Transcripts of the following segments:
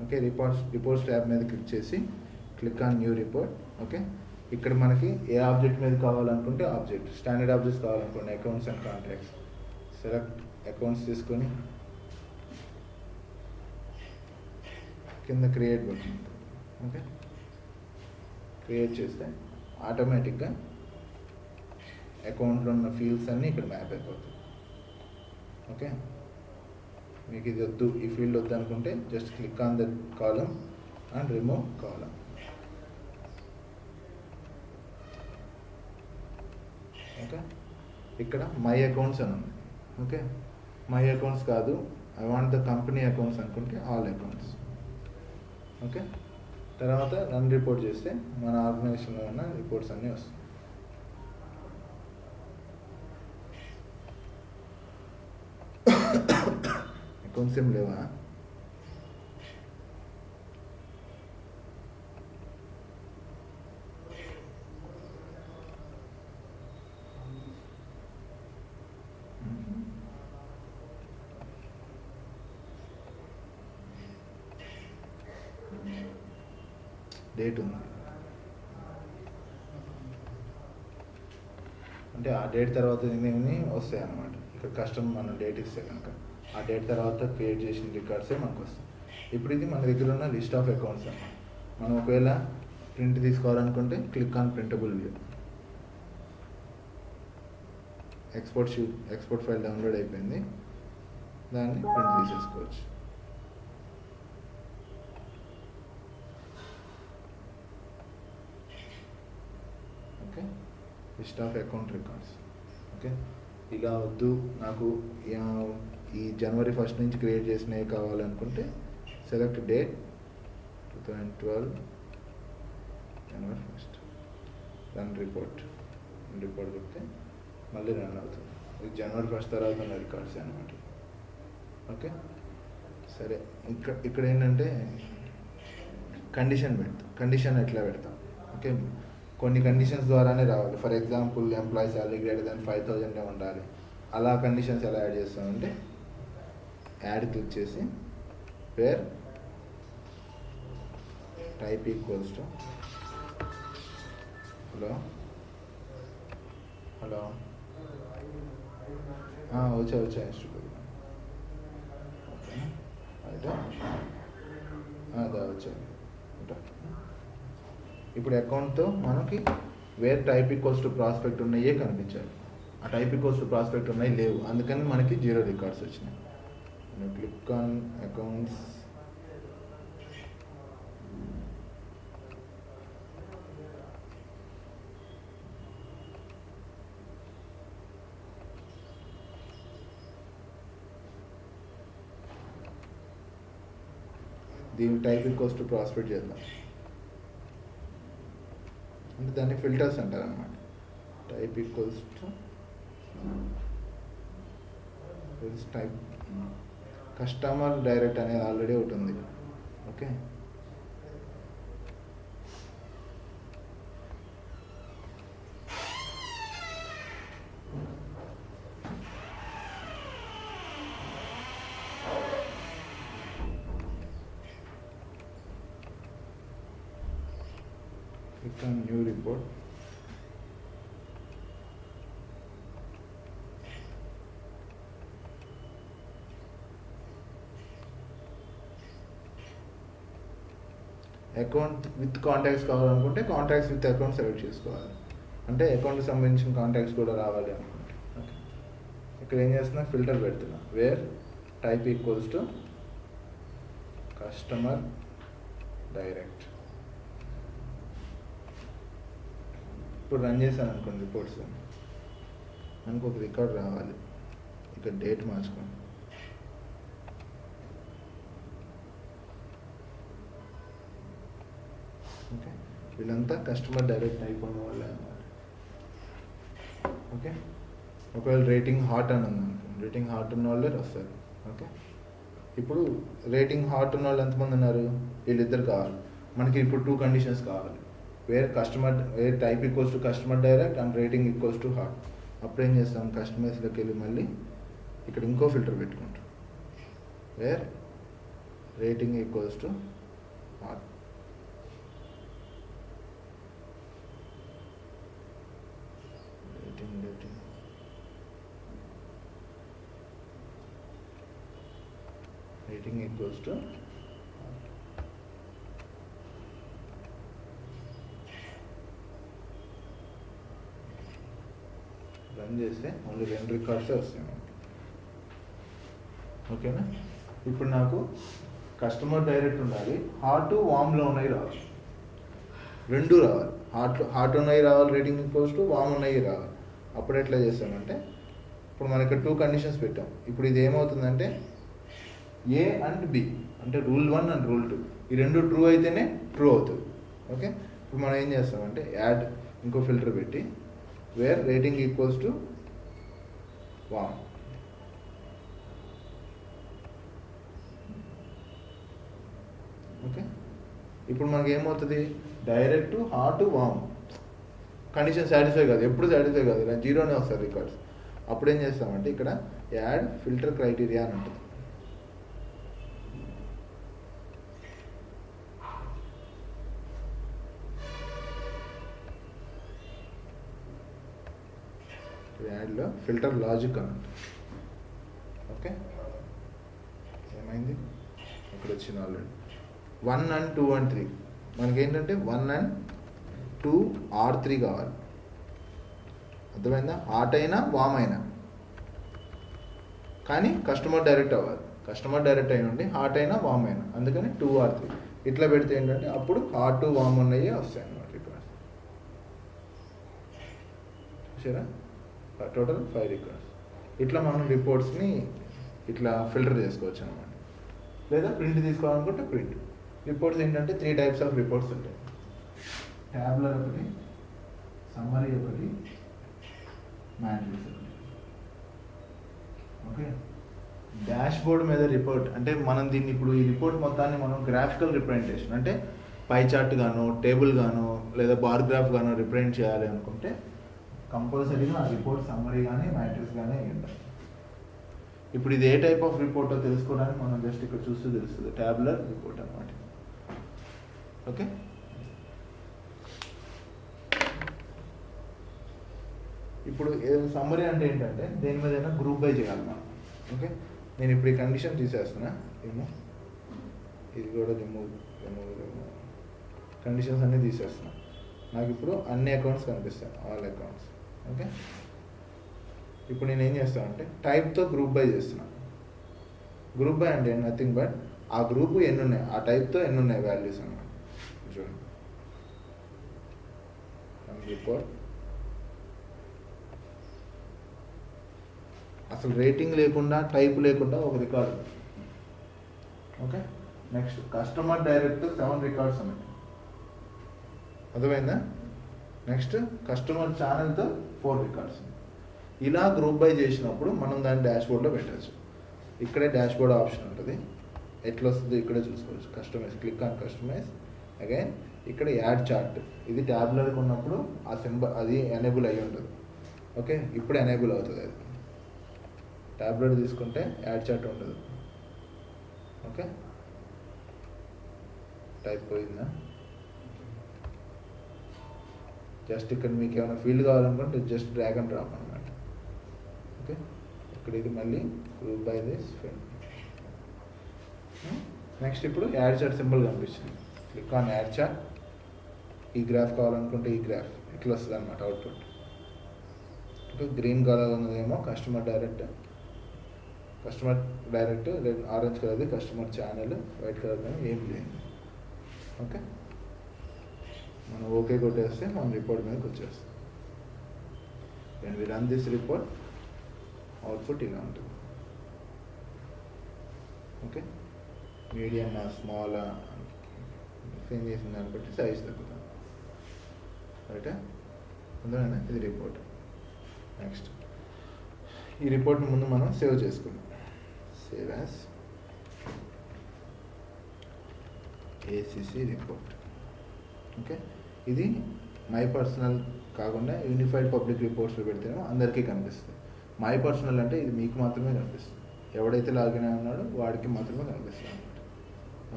Okay, reports tab మీద click చేసి click on new report. Okay, ఇక్కడ మనకి ఏ ఆబ్జెక్ట్ మీద కావాలనుకుంటే ఆబ్జెక్ట్, స్టాండర్డ్ ఆబ్జెక్ట్స్ కావాలనుకోండి accounts and contracts, select accounts తీసుకొని కింద క్రియేట్ బటన్. ఓకే, క్రియేట్ చేస్తే ఆటోమేటిక్గా అకౌంట్లో ఉన్న ఫీల్డ్స్ అన్నీ ఇక్కడ మ్యాప్ అయిపోతాయి. ఓకే, మీకు ఇది వద్దు, ఈ ఫీల్డ్ వద్దు అనుకుంటే just click on the column and remove column. Okay, ఇక్కడ మై అకౌంట్స్ అని ఉంది. ఓకే, మై అకౌంట్స్ కాదు, I want the company accounts అనుకుంటే ఆల్ అకౌంట్స్. ఓకే, తర్వాత రన్ రిపోర్ట్ చేస్తే మన ఆర్గనైజేషన్లో ఉన్న రిపోర్ట్స్ అన్నీ వస్తాయి. అకౌంట్స్ ఏం లేవా? డేట్ ఉంది అంటే ఆ డేట్ తర్వాత ఏమేమి వస్తాయి అన్నమాట. ఇక్కడ కస్టమర్ మనం డేట్ ఇస్తే కనుక ఆ డేట్ తర్వాత క్రియేట్ చేసిన రికార్డ్సే మనకు వస్తాయి. ఇప్పుడు ఇది మన దగ్గర ఉన్న లిస్ట్ ఆఫ్ అకౌంట్స్ అన్నమాట. మనం ఒకవేళ ప్రింట్ తీసుకోవాలనుకుంటే click on printable view. Export file download అయిపోయింది, దాన్ని ప్రింట్ తీసేసుకోవచ్చు. Okay, list of account records. Okay, ఇలా వద్దు నాకు ఈ జనవరి 1 నుంచి క్రియేట్ చేసినవి కావాలనుకుంటే సెలెక్ట్ డేట్ 2012 జనవరి 1 రన్ రిపోర్ట్ చెప్తే మళ్ళీ రన్ అవుతుంది. ఇది జనవరి 1 తర్వాత ఉన్న రికార్డ్స్ అనమాట. ఓకే, సరే, ఇక్కడ ఏంటంటే కండిషన్ ఎట్లా పెడతాం. ఓకే, కొన్ని కండిషన్స్ ద్వారానే రావాలి. For example employee salary greater than 5,000 ఉండాలి. అలా కండిషన్స్ ఎలా యాడ్ చేస్తామంటే యాడ్ క్లిక్ చేసి where type equals to hello వచ్చా ఇన్స్టిట్యూట్. ఓకే, అయితే అదా వచ్చాయి. ఇప్పుడు అకౌంట్తో మనకి where type equals to prospect ఉన్నాయే కనిపించాలి. ఆ టైప్ ఈక్వల్స్ టు ప్రాస్పెక్ట్ ఉన్నాయి లేవు, అందుకని మనకి 0 రికార్డ్స్ వచ్చినాయి. క్లిక్ ఆన్ అకౌంట్స్, దీన్ని టైప్ ఈక్వల్స్ టు ప్రాస్పెక్ట్ చేద్దాం. అంటే దాన్ని ఫిల్టర్స్ అంటారు అన్నమాట. Type equals to type customer direct అనేది ఆల్రెడీ ఒకటి ఉంది. Okay, click on new report. Account with contacts కావాలనుకుంటే కాంటాక్ట్స్ విత్ అకౌంట్ సెలెక్ట్ చేసుకోవాలి. అంటే అకౌంట్కి సంబంధించిన కాంటాక్ట్స్ కూడా రావాలి అనుకుంటే. ఓకే, ఇక్కడ ఏం చేస్తున్నా ఫిల్టర్ పెడుతున్నా where type equals to customer direct. ఇప్పుడు రన్ చేశాను అనుకోండి రిపోర్ట్స్, మనకు ఒక రికార్డ్ రావాలి. ఇక్కడ డేట్ మార్చుకోండి. ఓకే, వీళ్ళంతా కస్టమర్ డైరెక్ట్ అయిపోయిన వాళ్ళే అన్నమాట. ఓకే, ఒకవేళ రేటింగ్ హాట్ అని ఉంది అనుకోండి, రేటింగ్ హాట్ ఉన్న వాళ్ళే వస్తారు. ఓకే, ఇప్పుడు రేటింగ్ హాట్ ఉన్న వాళ్ళు ఎంతమంది ఉన్నారు? వీళ్ళిద్దరు కావాలి మనకి. ఇప్పుడు 2 కండిషన్స్ కావాలి. Where type equals to customer direct and rating equals to hot. అప్పుడు ఏం చేస్తాం, కస్టమర్స్లోకి వెళ్ళి మళ్ళీ ఇక్కడ ఇంకో ఫిల్టర్ పెట్టుకుంటాం. Where rating equals to hot. Rating equals to run చేస్తే ఓన్లీ 2 రికార్డ్సే వస్తాయి మనకి. ఓకేనా? ఇప్పుడు నాకు కస్టమర్ డైరెక్ట్ ఉండాలి, హాట్ వామ్లో ఉన్నాయి రావాలి, 2 రావాలి. హాట్ ఉన్నాయి రావాలి, రేటింగ్ ఈక్వల్స్ టు వామ్ ఉన్నాయి రావాలి. అప్పుడు ఎట్లా చేస్తామంటే, ఇప్పుడు మనకి 2 కండిషన్స్ పెట్టాం. ఇప్పుడు ఇది ఏమవుతుందంటే ఏ అండ్ బి అంటే రూల్ 1 అండ్ రూల్ 2 ఈ 2 ట్రూ అయితేనే ట్రూ అవుతుంది. ఓకే, ఇప్పుడు మనం ఏం చేస్తామంటే యాడ్ ఇంకో ఫిల్టర్ పెట్టి where rating equals to warm. Okay, ఇప్పుడు మనకి ఏమవుతుంది, direct hot warm condition satisfy కాదు, ఎప్పుడు సాటిస్ఫై కాదు, 0నే వస్తుంది రికార్డ్స్. అప్పుడు ఏం చేస్తామంటే ఇక్కడ యాడ్ ఫిల్టర్ క్రైటీరియా అని ఉంటుంది. యాడ్లో ఫిల్టర్ లాజిక్ అని ఉంటుంది. ఓకే, ఏమైంది ఇక్కడ వచ్చింది ఆల్రెడీ 1 and 2 and 3. మనకి ఏంటంటే 1 and 2 or 3 కావాలి. అర్థమైందా? హాట్ అయినా వామ్ అయినా, కానీ కస్టమర్ డైరెక్ట్ అవ్వాలి. కస్టమర్ డైరెక్ట్ అయిన ఉండి హాట్ అయినా వామ్ అయినా, అందుకని 2 or 3 ఇట్లా పెడితే ఏంటంటే అప్పుడు హాట్ వామ్ ఉన్నాయి వస్తాయి అన్నమాట. ఇక్కడ చూసారా, టోటల్ 5 రికార్డ్స్. ఇట్లా మనం రిపోర్ట్స్ని ఇట్లా ఫిల్టర్ చేసుకోవచ్చు అనమాట. లేదా ప్రింట్ తీసుకోవాలనుకుంటే ప్రింట్. రిపోర్ట్స్ ఏంటంటే 3 types ఆఫ్ రిపోర్ట్స్ ఉంటాయి. ట్యాబ్లర్ ఒకటి, సమ్మరీ ఒకటి, మ్యాట్రిక్స్ ఒకటి. ఓకే, డాష్ బోర్డ్ మీద రిపోర్ట్ అంటే మనం దీన్ని ఇప్పుడు ఈ రిపోర్ట్ మొత్తాన్ని మనం గ్రాఫికల్ రిప్రజెంటేషన్ అంటే పై చార్ట్ గాను, టేబుల్ గాను, లేదా బార్ గ్రాఫ్ గాను రిప్రజెంట్ చేయాలి అనుకుంటే కంపల్సరీగా ఆ రిపోర్ట్ సమ్మరీ కానీ మ్యాట్రిక్స్ కానీ అయ్యి ఉండాలి. ఇప్పుడు ఇది ఏ టైప్ ఆఫ్ రిపోర్టో తెలుసుకోవడానికి మనం జస్ట్ ఇక్కడ చూస్తూ తెలుస్తుంది, ట్యాబులర్ రిపోర్ట్ అన్నమాట. ఓకే, ఇప్పుడు సమ్మరీ అంటే ఏంటంటే దేని మీద గ్రూప్ బై చేయాలి మనం. ఓకే, నేను ఇప్పుడు ఈ కండిషన్ తీసేస్తున్నా, ఇది కూడా రిమూవ్ కండిషన్స్ అన్నీ తీసేస్తున్నా. నాకు ఇప్పుడు అన్ని అకౌంట్స్ కనిపిస్తాయి, ఆల్ అకౌంట్స్. ఓకే, ఇప్పుడు నేను ఏం చేస్తానంటే టైప్తో గ్రూప్ బై చేస్తున్నాను. గ్రూప్ బై అంటే నథింగ్ బట్ ఆ గ్రూప్ ఎన్ని ఉన్నాయి, ఆ టైప్తో ఎన్ని ఉన్నాయి వాల్యూస్ అన్నమాట. చూడండి, రిపోర్ట్ అసలు రేటింగ్ లేకుండా, టైప్ లేకుండా ఒక record. Okay, next customer direct 7 records ఉన్నాయి. అర్థమైందా? నెక్స్ట్ కస్టమర్ ఛానల్తో 4 రికార్డ్స్. ఇలా గ్రూప్ బై చేసినప్పుడు మనం దాన్ని డాష్బోర్డ్లో పెట్టచ్చు. ఇక్కడే డాష్బోర్డ్ ఆప్షన్ ఉంటుంది, ఎట్లా వస్తుందో ఇక్కడే చూసుకోవచ్చు. Customize, click on customize. Again ఇక్కడ యాడ్ చార్ట్, ఇది ట్యాబ్లర్కి ఉన్నప్పుడు ఆ సింబల్ అది ఎనేబుల్ అయ్యి ఉంటుంది. ఓకే, ఇప్పుడు ఎనేబుల్ అవుతుంది. అది ట్యాబ్లెట్ తీసుకుంటే యాడ్ చార్ట్ ఉండదు. ఓకే, టైప్ పోయిందా? జస్ట్ ఇక్కడ మీకు ఏమైనా ఫీల్డ్ కావాలనుకుంటే జస్ట్ డ్రాగ్ అండ్ డ్రాప్ అనమాట. ఓకే, ఇక్కడ ఇది మళ్ళీ group by this field. Next ఇప్పుడు యాడ్ చార్ట్ సింబల్ కనిపిస్తుంది, క్లిక్ ఆన్ యాడ్ చార్ట్. ఈ గ్రాఫ్ కావాలనుకుంటే ఈ గ్రాఫ్ ఇట్లా వస్తుంది అనమాట అవుట్పుట్. ఓకే, గ్రీన్ కలర్ ఉన్నదేమో కస్టమర్ డైరెక్ట్, రెడ్ ఆరెంజ్ కలర్ది కస్టమర్ ఛానల్, వైట్ కలర్ కానీ ఏం లేదు. ఓకే, మనం ఓకే కొట్టేస్తే మనం రిపోర్ట్ మీదకి వచ్చేస్తాం. When we run this report output ఇలా ఉంటుంది. ఓకే, మీడియమా, స్మాలా, ఏం చేసిన దాన్ని బట్టి సైజ్ తగ్గుతాం. రైటా? అందులోనే ఇది రిపోర్ట్. నెక్స్ట్ ఈ రిపోర్ట్ని ముందు మనం సేవ్ చేసుకుందాం. Save as ACC report. Okay, ఇది మై పర్సనల్ కాకుండా యూనిఫైడ్ పబ్లిక్ రిపోర్ట్స్లో పెడితేనే అందరికీ కనిపిస్తుంది. మై పర్సనల్ అంటే ఇది మీకు మాత్రమే కనిపిస్తుంది, ఎవడైతే లాగిన్ అయి ఉన్నాడో వాడికి మాత్రమే కనిపిస్తుంది అనమాట.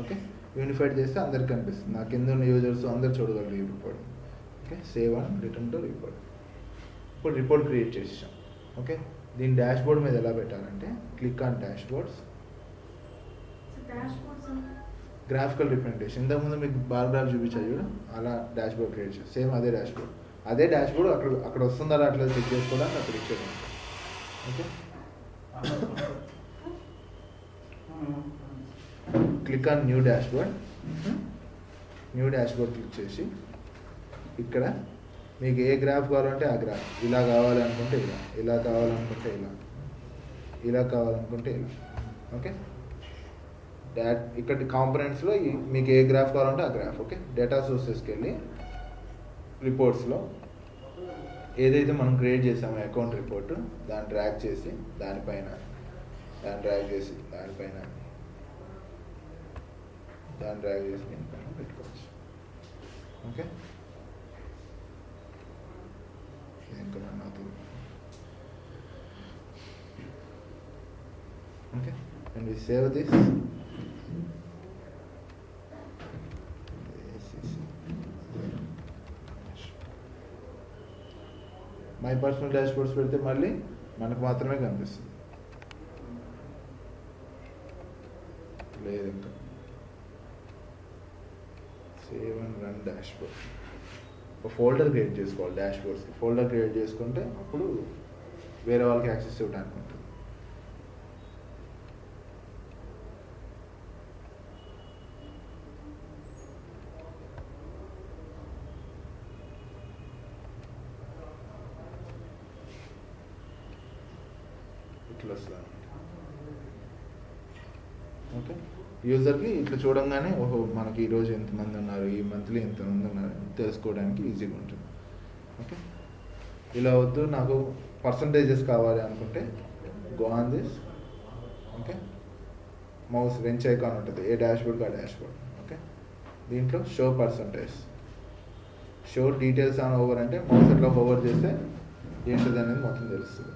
ఓకే, యూనిఫైడ్ చేస్తే అందరికి కనిపిస్తుంది. నా కింద ఉన్న యూజర్స్ అందరు చూడగలరు ఈ report. Okay, save and return to report. ఇప్పుడు రిపోర్ట్ క్రియేట్ చేసాం. ఓకే, దీని డాష్ బోర్డ్ మీద ఎలా పెట్టాలంటే click on dash boards, graphical representation. ఇంతకుముందు మీకు బార్ గ్రాఫ్ చూపించారు చూడు, అలా డాష్ బోర్డ్ క్రియేట్ చేసి సేమ్ అదే డాష్ బోర్డ్. అదే డాష్ బోర్డ్ అక్కడ వస్తుందా అట్లా చెక్ చేసుకోవడానికి అక్కడ ఇచ్చేది. Okay, click on new dash board. New dash board click చేసి ఇక్కడ మీకు ఏ గ్రాఫ్ కావాలంటే ఆ గ్రాఫ్, ఇలా కావాలనుకుంటే ఇలా, ఇలా కావాలనుకుంటే ఇలా, ఇలా కావాలనుకుంటే ఇలా. ఓకే, ఇక్కడ కాంపనెంట్స్లో మీకు ఏ గ్రాఫ్ కావాలంటే ఆ గ్రాఫ్. ఓకే, డేటా సోర్సెస్కి వెళ్ళి రిపోర్ట్స్లో ఏదైతే మనం క్రియేట్ చేసామో అకౌంట్ రిపోర్ట్, దాన్ని డ్రాగ్ చేసి దానిపైన, దాన్ని డ్రాగ్ చేసి దానిపైన, దాన్ని డ్రాగ్ చేసి దీనిపైన పెట్టుకోవచ్చు. ఓకే, ఇంకా రన్ అవుతుంది. Okay, and we save this. My personal dash boards పెడితే మళ్ళీ మనకు మాత్రమే కనిపిస్తుంది, లేదు ఇంకా. Save and run dash board. ఒక ఫోల్డర్ క్రియేట్ చేసుకోవాలి డాష్ బోర్డ్స్కి. ఫోల్డర్ క్రియేట్ చేసుకుంటే అప్పుడు వేరే వాళ్ళకి యాక్సెస్ ఇవ్వడానికి ఉంటుంది. ఇట్లా వస్తుంది. ఓకే, యూజర్కి ఇట్లా చూడంగానే ఓహో మనకి ఈరోజు ఎంతమంది ఉన్నారు, ఈ మంత్లీ ఎంతమంది ఉన్నారు తెలుసుకోవడానికి ఈజీగా ఉంటుంది. ఓకే, ఇలా వద్దు నాకు పర్సంటేజెస్ కావాలి అనుకుంటే go on this. Okay, mouse wrench icon ఉంటుంది ఏ డాష్ బోర్డ్కి ఆ డాష్ బోర్డ్. ఓకే, దీంట్లో show percentage, show details on over అంటే మౌస్ అట్లా ఓవర్ చేస్తే ఏంటిది అనేది మొత్తం తెలుస్తుంది.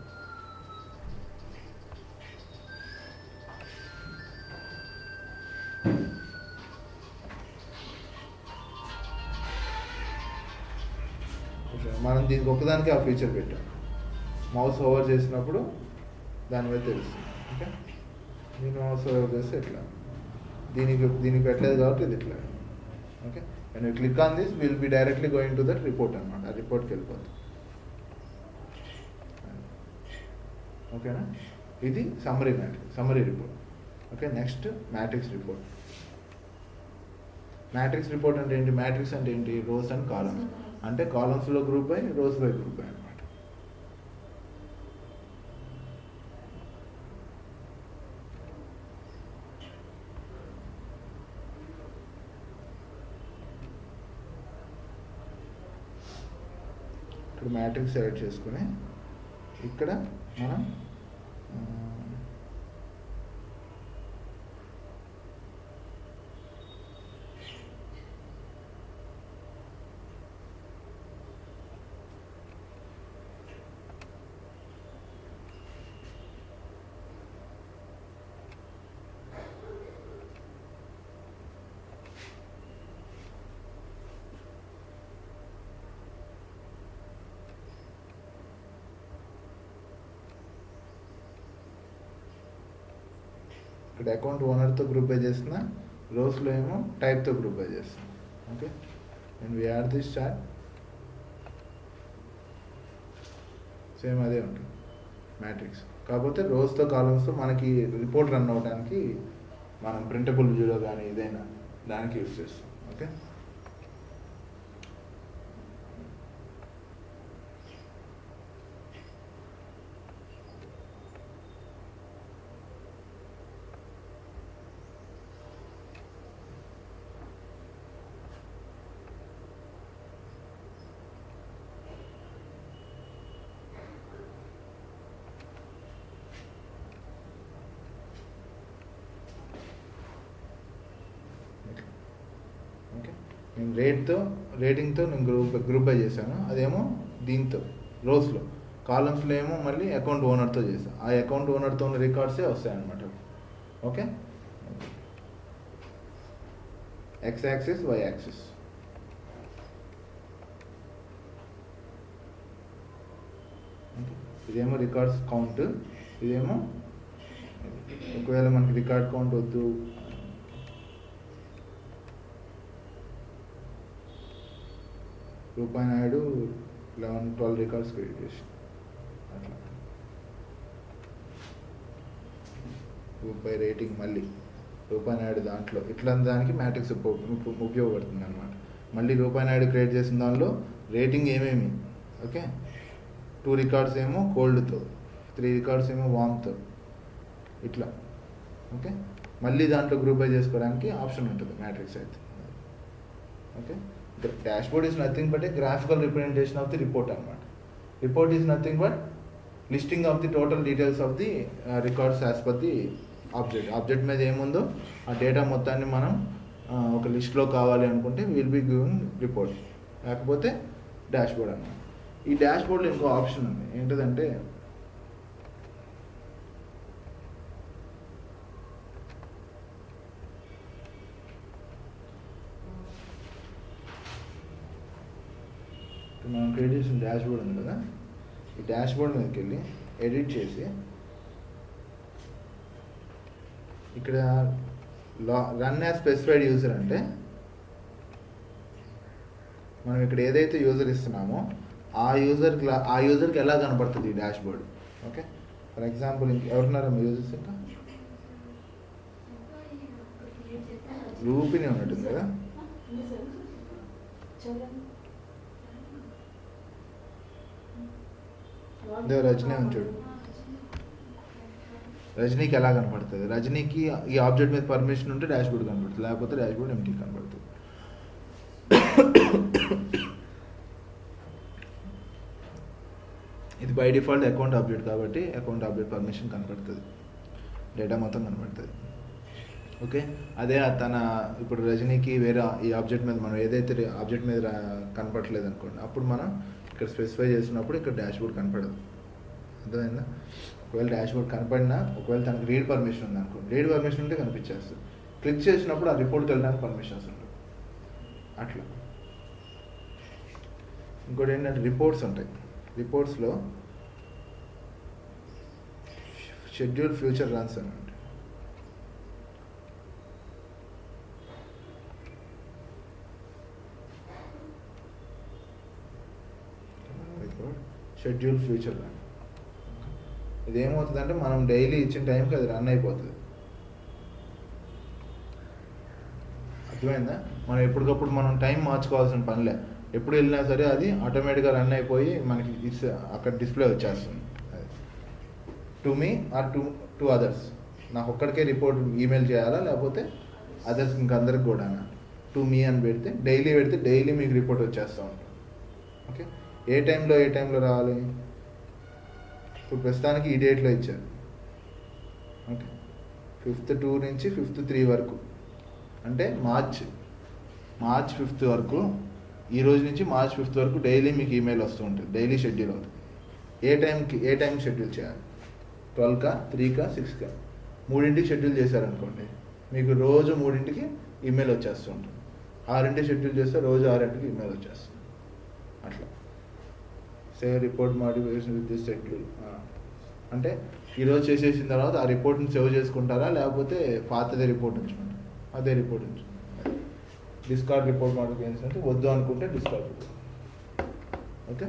మనం దీనికి ఒక్కదానికి ఆ ఫీచర్ పెట్టాం, మౌస్ ఓవర్ చేసినప్పుడు దాని మీద తెలుస్తుంది. ఓకే, దీని మౌస్ ఓవర్ చేస్తే ఇట్లా, దీనికి పెట్టలేదు కాబట్టి ఇది ఇట్లా. Okay, and click on this will be directly going to that report అనమాట. ఆ రిపోర్ట్కి వెళ్ళిపోతుంది. ఓకేనా, ఇది summary report. Okay, next matrix report. Matrix report అంటే ఏంటి? మ్యాట్రిక్స్ అంటే ఏంటి? Rows and columns. అంటే కాలమ్స్లో group by, rows by group by అనమాట. ఇక్కడ మ్యాట్రిక్స్ సెలెక్ట్ చేసుకుని ఇక్కడ మనం ఇక్కడ అకౌంట్ ఓనర్తో గ్రూప్ బై చేస్తున్నా, రోస్లో ఏమో టైప్తో గ్రూప్ బై చేస్తున్నా. Okay, and we add this chart. Same అదే ఉంటుంది మ్యాట్రిక్స్, కాకపోతే రోస్తో కాలమ్స్తో మనకి రిపోర్ట్ రన్ అవ్వడానికి మనం ప్రింటబుల్ వ్యూలో కానీ ఏదైనా దానికి యూజ్ చేస్తాం. ఓకే, నేను రేటింగ్తో నేను గ్రూప్ బై చేశాను. అదేమో దీంతో రోస్లో, కాలమ్స్లో ఏమో మళ్ళీ అకౌంట్ ఓనర్తో చేశాను. ఆ అకౌంట్ ఓనర్తో ఉన్న రికార్డ్సే వస్తాయన్నమాట. Okay, x axis, y axis. ఇదేమో రికార్డ్స్ కౌంట్, ఇదేమో ఒకవేళ మనకి రికార్డ్ కౌంట్ వద్దు రూపాయి నాయుడు 11-12 రికార్డ్స్ క్రియేట్ చేసి అట్లా రూపాయి రేటింగ్ మళ్ళీ రూపాయి నాయుడు దాంట్లో ఇట్లా దానికి మ్యాట్రిక్స్ ఉపయోగపడుతుంది అనమాట. మళ్ళీ రూపాయి నాయుడు క్రియేట్ చేసిన దానిలో రేటింగ్ ఏమేమి, ఓకే, 2 రికార్డ్స్ ఏమో కోల్డ్తో, 3 రికార్డ్స్ ఏమో వామ్తో, ఇట్లా ఓకే. మళ్ళీ దాంట్లో గ్రూప్ బై చేసుకోవడానికి ఆప్షన్ ఉంటుంది మ్యాట్రిక్స్ అయితే. Okay, dashboard is nothing but a graphical representation of the report అనమాట. Report is nothing but listing of the total details of the records as per the object మీద ఏముందో ఆ data మొత్తాన్ని మనం ఒక లిస్ట్లో కావాలి అనుకుంటే విల్ బి గివెన్ రిపోర్ట్, లేకపోతే డాష్ బోర్డ్ అన్నమాట. ఈ డాష్ బోర్డ్లో ఇంకో ఆప్షన్ ఉంది, ఏంటంటే మనం క్రియేట్ చేసిన డాష్ బోర్డ్ ఉంది కదా, ఈ డాష్ బోర్డ్ మీదకి వెళ్ళి ఎడిట్ చేసి ఇక్కడ రన్ యాజ్ స్పెసిఫైడ్ యూజర్ అంటే మనం ఇక్కడ ఏదైతే యూజర్ ఇస్తున్నామో ఆ యూజర్కి ఎలా కనపడుతుంది ఈ dashboard. Okay, for example ఎవరున్నారా మీ యూజర్స్? ఇంకా రూపిని ఉన్నట్టుంది కదా, రజనీ ఉంచాడు. రజనీకి ఎలా కనపడుతుంది? రజనీకి ఈ ఆబ్జెక్ట్ మీద పర్మిషన్ ఉంటే డాష్ బోర్డ్ కనపడుతుంది, లేకపోతే డాష్ బోర్డ్ ఎంటీ కనపడుతుంది. ఇది బై డిఫాల్ట్ అకౌంట్ ఆబ్జెక్ట్ కాబట్టి అకౌంట్ ఆబ్జెక్ట్ పర్మిషన్ కనపడుతుంది, డేటా మొత్తం కనపడుతుంది. ఓకే, అదే తన ఇప్పుడు రజనీకి వేరే ఈ ఆబ్జెక్ట్ మీద మనం ఏదైతే ఆబ్జెక్ట్ మీద కనపడట్లేదు అనుకోండి, అప్పుడు మనం ఇక్కడ స్పెసిఫై చేసినప్పుడు ఇక్కడ డాష్ బోర్డ్ కనపడదు. అర్థమైందా? ఒకవేళ డాష్ బోర్డ్ కనపడినా ఒకవేళ తనకు రీడ్ పర్మిషన్ ఉంది అనుకోండి, రీడ్ పర్మిషన్ ఉంటే కనిపించేస్తుంది. క్లిక్ చేసినప్పుడు ఆ రిపోర్ట్కి వెళ్ళడానికి పర్మిషన్స్ ఉండవు. అట్లా ఇంకోటి ఏంటంటే రిపోర్ట్స్ ఉంటాయి. రిపోర్ట్స్లో షెడ్యూల్ ఫ్యూచర్ రన్స్ అని ఉంటాయి. షెడ్యూల్ ఫ్యూచర్ రన్ ఇదేమవుతుందంటే మనం డైలీ ఇచ్చిన టైంకి అది రన్ అయిపోతుంది. అర్థమైందా? మనం ఎప్పటికప్పుడు మనం టైం మార్చుకోవాల్సిన పనిలే, ఎప్పుడు వెళ్ళినా సరే అది ఆటోమేటిక్గా రన్ అయిపోయి మనకి అక్కడ డిస్ప్లే వచ్చేస్తుంది. To me or to others, నాకు ఒక్కడికే రిపోర్ట్ ఈమెయిల్ చేయాలా లేకపోతే అదర్స్ ఇంకందరికి కూడా టు మీ అని పెడితే డైలీ మీకు రిపోర్ట్ వచ్చేస్తూ ఉంటుంది. ఓకే, ఏ టైంలో రావాలి? ఇప్పుడు ప్రస్తుతానికి ఈ డేట్లో ఇచ్చారు. ఓకే, 5th 2 నుంచి 5th 3 వరకు, అంటే మార్చ్ 5th వరకు, ఈ రోజు నుంచి మార్చ్ 5th వరకు డైలీ మీకు ఈమెయిల్ వస్తూ ఉంటుంది, డైలీ షెడ్యూల్ అవుతుంది. ఏ టైం షెడ్యూల్ చేయాలి? 12కా 3కా 6కా 3ంటికి షెడ్యూల్ చేశారనుకోండి, మీకు రోజు 3ంటికి ఈమెయిల్ వచ్చేస్తూ ఉంటుంది. 6ంటికి షెడ్యూల్ చేస్తే రోజు 6ంటికి ఈమెయిల్ వచ్చేస్తుంది. అట్లా save report modification with this schedule అంటే ఈరోజు చేసేసిన తర్వాత ఆ రిపోర్ట్ని సేవ్ చేసుకుంటారా లేకపోతే పాతదే రిపోర్ట్ ఉంచుకుంటారా? అదే రిపోర్ట్ ఉంచుకుంటారు. డిస్కార్డ్ రిపోర్ట్ మోడిఫికేషన్ అంటే వద్దు అనుకుంటే discard report. Okay,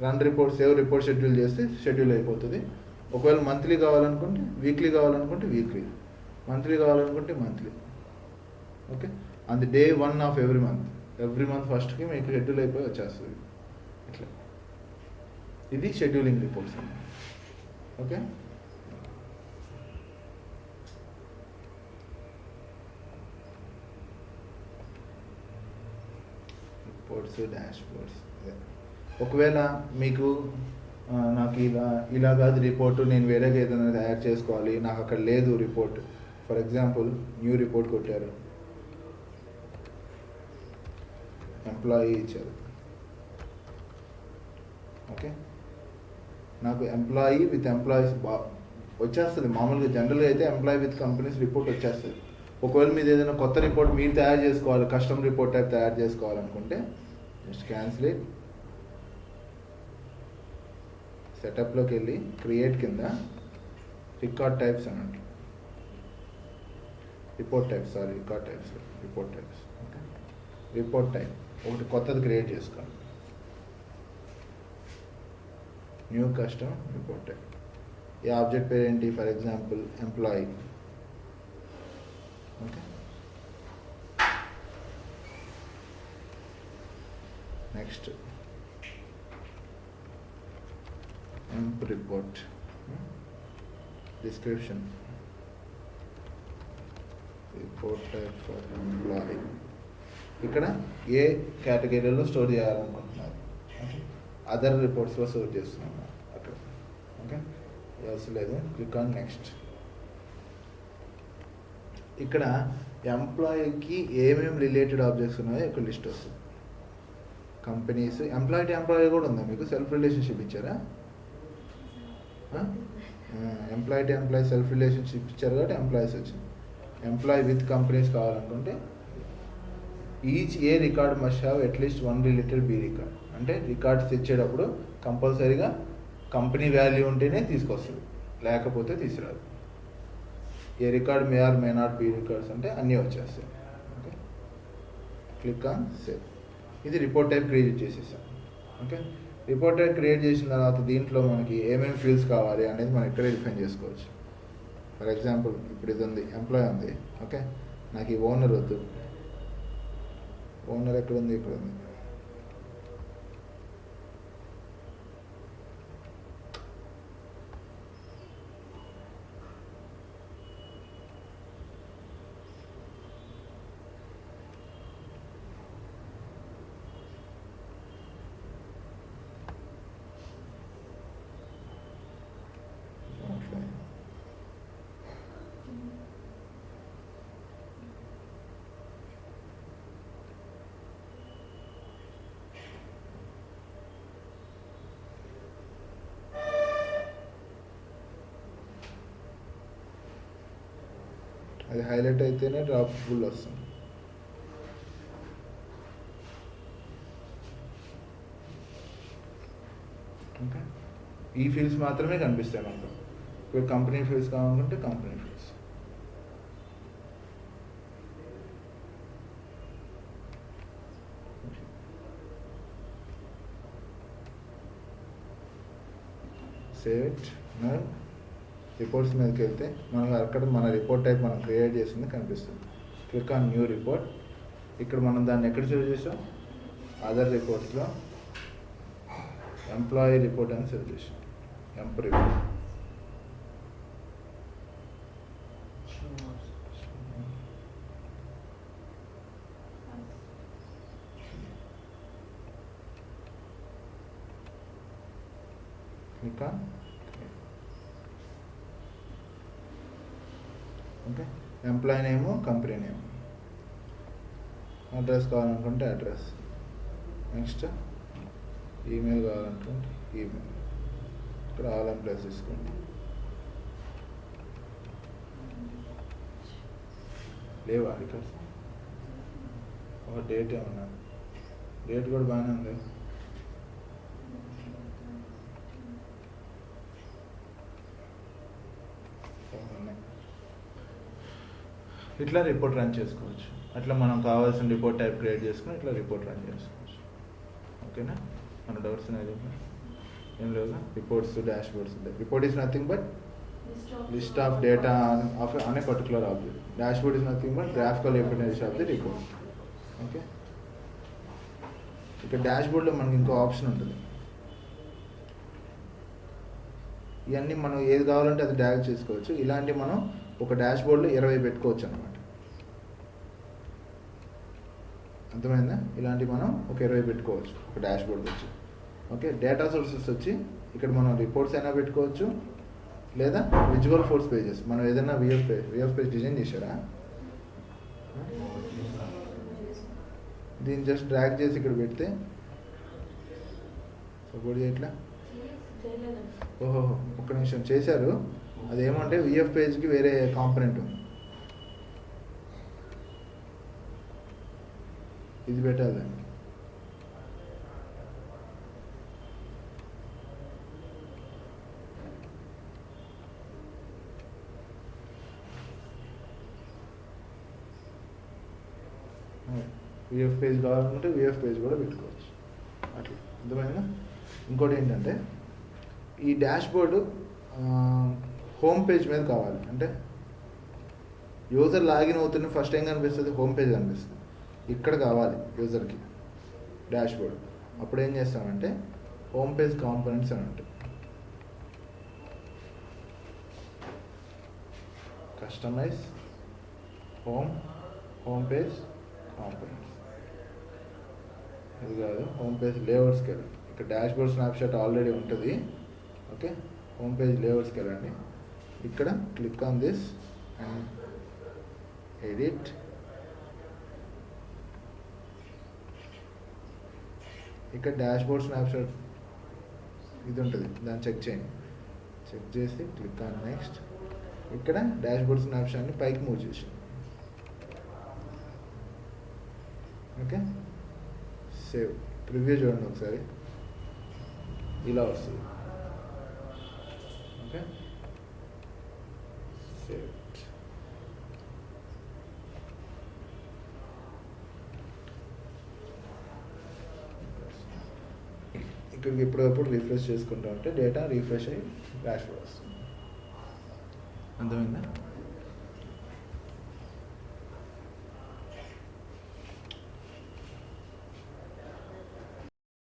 run report save report schedule చేస్తే షెడ్యూల్ అయిపోతుంది. ఒకవేళ మంత్లీ కావాలనుకుంటే వీక్లీ కావాలనుకుంటే వీక్లీ, మంత్లీ కావాలనుకుంటే monthly. Okay, and day 1 of every month ఫస్ట్కి మీకు షెడ్యూల్ అయిపోయి వచ్చేస్తుంది. ఇట్లా ఇది scheduling reports. Okay, reports dash boards. ఒకవేళ మీకు నాకు ఇలా కాదు రిపోర్టు, నేను వేరేగా ఏదైనా తయారు చేసుకోవాలి, నాకు అక్కడ లేదు report. For example new report కొట్టారు, ఎంప్లాయీ ఇచ్చారు. ఓకే, నాకు ఎంప్లాయీ విత్ ఎంప్లాయీస్ వచ్చేస్తుంది. మామూలుగా జనరల్గా అయితే ఎంప్లాయీ విత్ కంపెనీస్ రిపోర్ట్ వచ్చేస్తుంది. ఒకవేళ మీరు ఏదైనా కొత్త రిపోర్ట్ మీరు తయారు చేసుకోవాలి, కస్టమ్ రిపోర్ట్ టైప్ తయారు చేసుకోవాలనుకుంటే జస్ట్ క్యాన్సిల్ ఇట్, సెటప్లోకి వెళ్ళి క్రియేట్ కింద రికార్డ్ టైప్స్ అన్నట్టు, report types okay. Report type ఒకటి కొత్తది క్రియేట్ చేసుకోండి, న్యూ కస్టమ్ రిపోర్ట్ టైప్. ఈ ఆబ్జెక్ట్ పేరు ఏంటి, for example employee. Okay, next emp report, description report type for employee. ఇక్కడ ఏ కేటగిరీలో స్టోర్ చేయాలనుకుంటున్నారు, అదర్ రిపోర్ట్స్లో స్టోర్ చేస్తున్నాం అక్కడ. ఓకే, అవసరం లేదు, క్లిక్ ఆన్ నెక్స్ట్. ఇక్కడ ఎంప్లాయీకి ఏమేమి రిలేటెడ్ ఆబ్జెక్ట్స్ ఉన్నాయో ఒక లిస్ట్ వస్తుంది. కంపెనీస్, ఎంప్లాయీ టు ఎంప్లాయీ కూడా ఉందా మీకు? సెల్ఫ్ రిలేషన్షిప్ ఇచ్చారా? Employee to employee self relationship ఇచ్చారు కాబట్టి ఎంప్లాయీస్ వచ్చింది. ఎంప్లాయీ విత్ కంపెనీస్ కావాలనుకుంటే each a record must have at least one related B record. అంటే రికార్డ్స్ తెచ్చేటప్పుడు కంపల్సరీగా కంపెనీ వాల్యూ ఉంటేనే తీసుకొస్తుంది, లేకపోతే తీసుకురాదు. A record may or may not B records అంటే అన్నీ వచ్చేస్తాయి. Okay, click on save. ఇది రిపోర్ట్ టైప్ క్రియేట్ చేసేసాం. ఓకే, రిపోర్ట్ టైప్ క్రియేట్ చేసిన తర్వాత దీంట్లో మనకి ఏమేమి ఫీల్డ్స్ కావాలి అనేది మనం ఇక్కడే డిఫైన్ చేసుకోవచ్చు. ఫర్ ఎగ్జాంపుల్ ఇప్పుడు ఇది ఉంది, ఎంప్లాయీ ఉంది. ఓకే, నాకు ఈ ఓనర్ వద్దు. ఓనర్ ఎక్కడ ఉంది? ఇక్కడ ఉంది. అది హైలైట్ అయితేనే డ్రాప్ ఫుల్ వస్తుంది. ఓకే, ఈ ఫీల్డ్స్ మాత్రమే కనిపిస్తాయి మనకు. ఇప్పుడు కంపెనీ ఫీల్డ్స్ కావాలనుకుంటే company fields. Save it. Reports మీదకి వెళ్తే మనకు అక్కడ మన రిపోర్ట్ టైప్ మనం క్రియేట్ చేసింది కనిపిస్తుంది. Click on new report. ఇక్కడ మనం దాన్ని ఎక్కడ సేవ్ చేసాం? అదర్ రిపోర్ట్స్లో ఎంప్లాయీ రిపోర్ట్ అని సేవ్ చేసాం. Emp report. Click on okay. Employee name, company name, address కావాలనుకుంటే అడ్రస్, నెక్స్ట్ ఈమెయిల్ కావాలనుకుంటే ఈమెయిల్. ఇక్కడ ఆల్ ఎంప్లాయీస్ తీసుకోండి. లేవా ఇక్కడ? ఒక డేట్ ఏమన్నా? డేట్ కూడా బాగానే ఉంది. ఇట్లా రిపోర్ట్ రన్ చేసుకోవచ్చు. అట్లా మనం కావాల్సిన రిపోర్ట్ టైప్ క్రియేట్ చేసుకుని ఇట్లా రిపోర్ట్ రన్ చేసుకోవచ్చు. ఓకేనా? మన డౌట్స్ అనేది ఏం లేదు. రిపోర్ట్స్, డాష్ బోర్డ్స్ ఉంటాయి. Report is nothing but list of data of an A particular object. Dash board is nothing but graphical representation of the report. Okay, ఇక్కడ డాష్ బోర్డ్లో మనకి ఇంకో ఆప్షన్ ఉంటుంది. ఇవన్నీ మనం ఏది కావాలంటే అది డ్రాగ్ చేసుకోవచ్చు. ఇలాంటి మనం ఒక డాష్ బోర్డ్లో 20 పెట్టుకోవచ్చు అనమాట. అర్థమైందా? ఇలాంటి మనం ఒక 20 పెట్టుకోవచ్చు ఒక డాష్ బోర్డ్ వచ్చి. ఓకే, డేటా సోర్సెస్ వచ్చి ఇక్కడ మనం రిపోర్ట్స్ అయినా పెట్టుకోవచ్చు, లేదా విజువల్ ఫోర్స్ పేజెస్. మనం ఏదైనా విఎఫ్ పేజ్ డిజైన్ చేశారా? దీన్ని జస్ట్ డ్రాగ్ చేసి ఇక్కడ పెడితే సపోర్ట్ చేయట్లా. ఓహో, ఒక్క నిమిషం చేశారు. అదేమంటే విఎఫ్ పేజ్కి వేరే కాంపనెంట్ ఉంది. ఇది పెట్టాలి దానికి. విఎఫ్ పేజ్ కావాలనుకుంటే విఎఫ్ పేజ్ కూడా పెట్టుకోవచ్చు అట్లా. అర్థమైనా? ఇంకోటి ఏంటంటే ఈ డాష్ బోర్డు హోమ్ పేజ్ మీద కావాలి. అంటే యూజర్ లాగిన్ అవుతున్న ఫస్ట్ ఏం కనిపిస్తుంది? హోమ్ పేజ్ కనిపిస్తుంది. ఇక్కడ కావాలి యూజర్కి డాష్ బోర్డ్. అప్పుడు ఏం చేస్తామంటే హోమ్ పేజ్ కాంపోనెంట్స్ అని ఉంటాయి. Customize home page components. ఇది కాదు, హోమ్ పేజ్ లేఅవుట్స్కి వెళ్ళండి. ఇక్కడ డాష్ బోర్డ్ స్నాప్షాట్ ఆల్రెడీ ఉంటుంది. ఓకే, హోమ్ పేజ్ లేఅవుట్స్కి వెళ్ళండి. ఇక్కడ click on this and edit. ఇక్కడ డాష్ బోర్డ్ స్నాప్షాట్ ఇది ఉంటుంది, దాన్ని చెక్ చేయండి. చెక్ చేసి క్లిక్ ఆన్ నెక్స్ట్. ఇక్కడ డాష్ బోర్డ్ స్నాప్షాట్ని పైకి మూవ్ చేసి ఓకే సేవ్. ప్రివ్యూ చూడండి ఒకసారి, ఇలా వస్తుంది. Okay save. ఇక్కడికి ఎప్పుడప్పుడు రిఫ్రెష్ చేసుకుంటా ఉంటే డేటా రిఫ్రెష్ అయ్యి డాష్ బోర్డ్ వస్తుంది. అర్థమైందా?